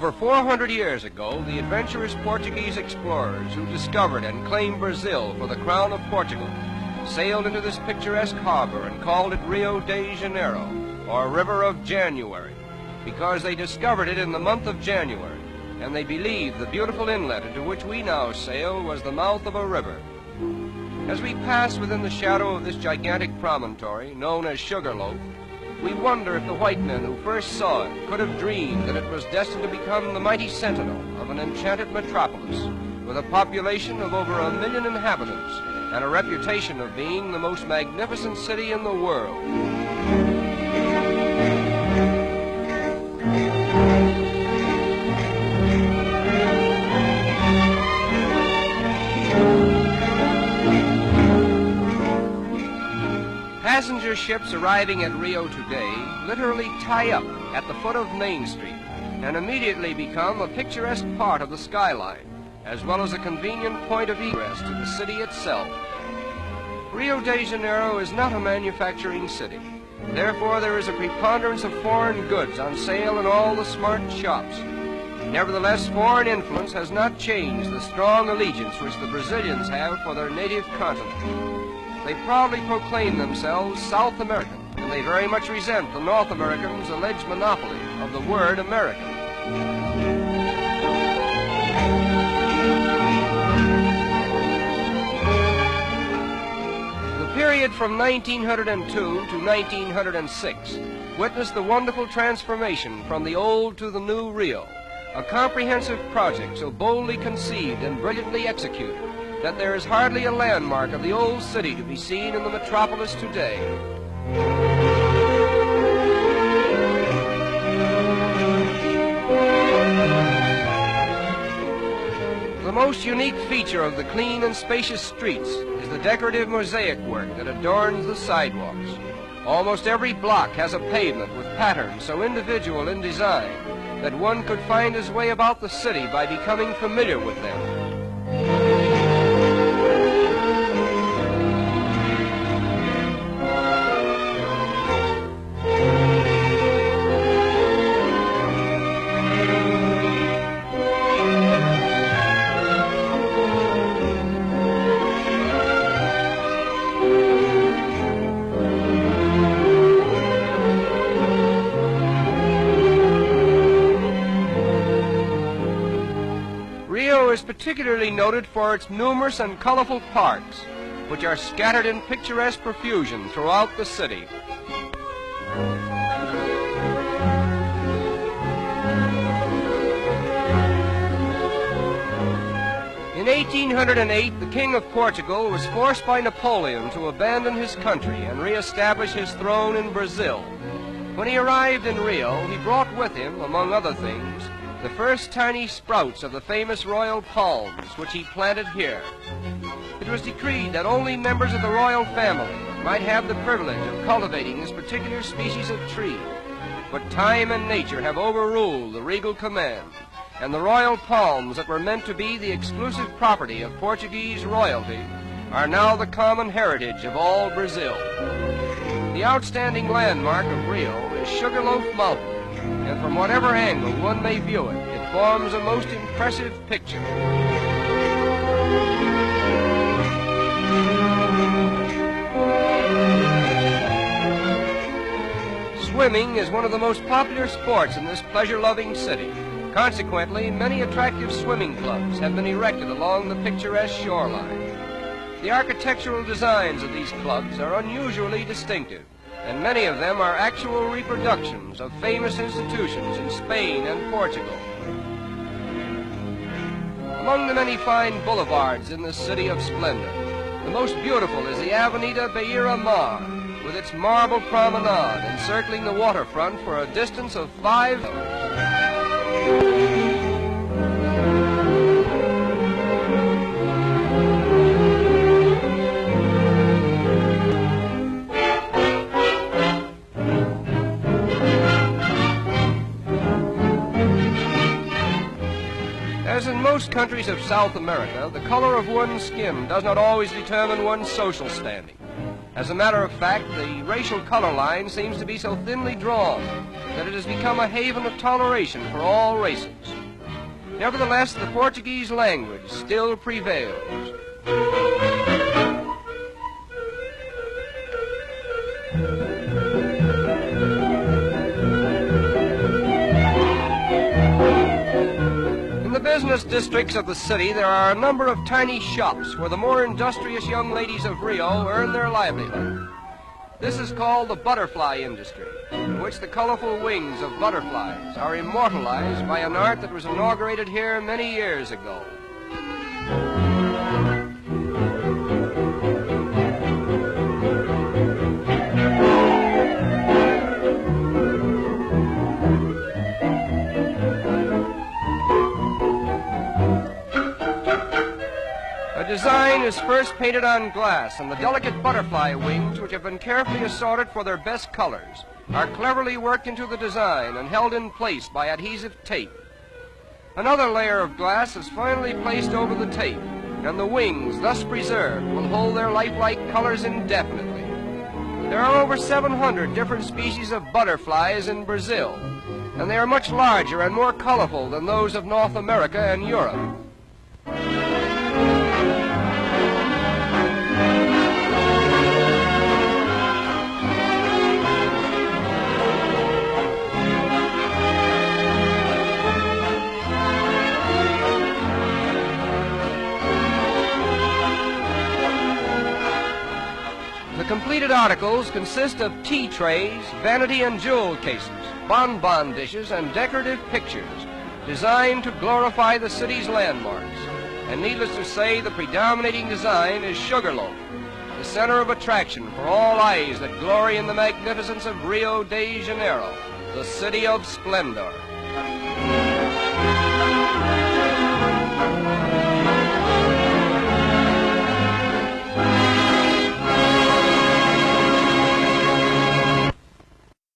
Over 400 years ago, the adventurous Portuguese explorers who discovered and claimed Brazil for the crown of Portugal sailed into this picturesque harbor and called it Rio de Janeiro, or River of January, because they discovered it in the month of January, and they believed the beautiful inlet into which we now sail was the mouth of a river. As we pass within the shadow of this gigantic promontory, known as Sugarloaf, we wonder if the white men who first saw it could have dreamed that it was destined to become the mighty sentinel of an enchanted metropolis with a population of over 1 million inhabitants and a reputation of being the most magnificent city in the world. Passenger ships arriving at Rio today literally tie up at the foot of Main Street and immediately become a picturesque part of the skyline, as well as a convenient point of egress to the city itself. Rio de Janeiro is not a manufacturing city. Therefore, there is a preponderance of foreign goods on sale in all the smart shops. Nevertheless, foreign influence has not changed the strong allegiance which the Brazilians have for their native continent. They proudly proclaim themselves South American, and they very much resent the North Americans' alleged monopoly of the word American. The period from 1902 to 1906 witnessed the wonderful transformation from the old to the new Rio, a comprehensive project so boldly conceived and brilliantly executed that there is hardly a landmark of the old city to be seen in the metropolis today. The most unique feature of the clean and spacious streets is the decorative mosaic work that adorns the sidewalks. Almost every block has a pavement with patterns so individual in design that one could find his way about the city by becoming familiar with them. Rio is particularly noted for its numerous and colorful parks, which are scattered in picturesque profusion throughout the city. In 1808, the King of Portugal was forced by Napoleon to abandon his country and re-establish his throne in Brazil. When he arrived in Rio, he brought with him, among other things, the first tiny sprouts of the famous royal palms, which he planted here. It was decreed that only members of the royal family might have the privilege of cultivating this particular species of tree. But time and nature have overruled the regal command, and the royal palms that were meant to be the exclusive property of Portuguese royalty are now the common heritage of all Brazil. The outstanding landmark of Rio is Sugarloaf Mountain, and from whatever angle one may view it, it forms a most impressive picture. Swimming is one of the most popular sports in this pleasure-loving city. Consequently, many attractive swimming clubs have been erected along the picturesque shoreline. The architectural designs of these clubs are unusually distinctive, and many of them are actual reproductions of famous institutions in Spain and Portugal. Among the many fine boulevards in this city of splendor, the most beautiful is the Avenida Beira-Mar, with its marble promenade encircling the waterfront for a distance of 5 As in most countries of South America, the color of one's skin does not always determine one's social standing. As a matter of fact, the racial color line seems to be so thinly drawn that it has become a haven of toleration for all races. Nevertheless, the Portuguese language still prevails. In the business districts of the city, there are a number of tiny shops where the more industrious young ladies of Rio earn their livelihood. This is called the butterfly industry, in which the colorful wings of butterflies are immortalized by an art that was inaugurated here many years ago. The design is first painted on glass, and the delicate butterfly wings, which have been carefully assorted for their best colors, are cleverly worked into the design and held in place by adhesive tape. Another layer of glass is finally placed over the tape, and the wings, thus preserved, will hold their lifelike colors indefinitely. There are over 700 different species of butterflies in Brazil, and they are much larger and more colorful than those of North America and Europe. The completed articles consist of tea trays, vanity and jewel cases, bonbon dishes, and decorative pictures designed to glorify the city's landmarks. And needless to say, the predominating design is Sugarloaf, the center of attraction for all eyes that glory in the magnificence of Rio de Janeiro, the city of splendor.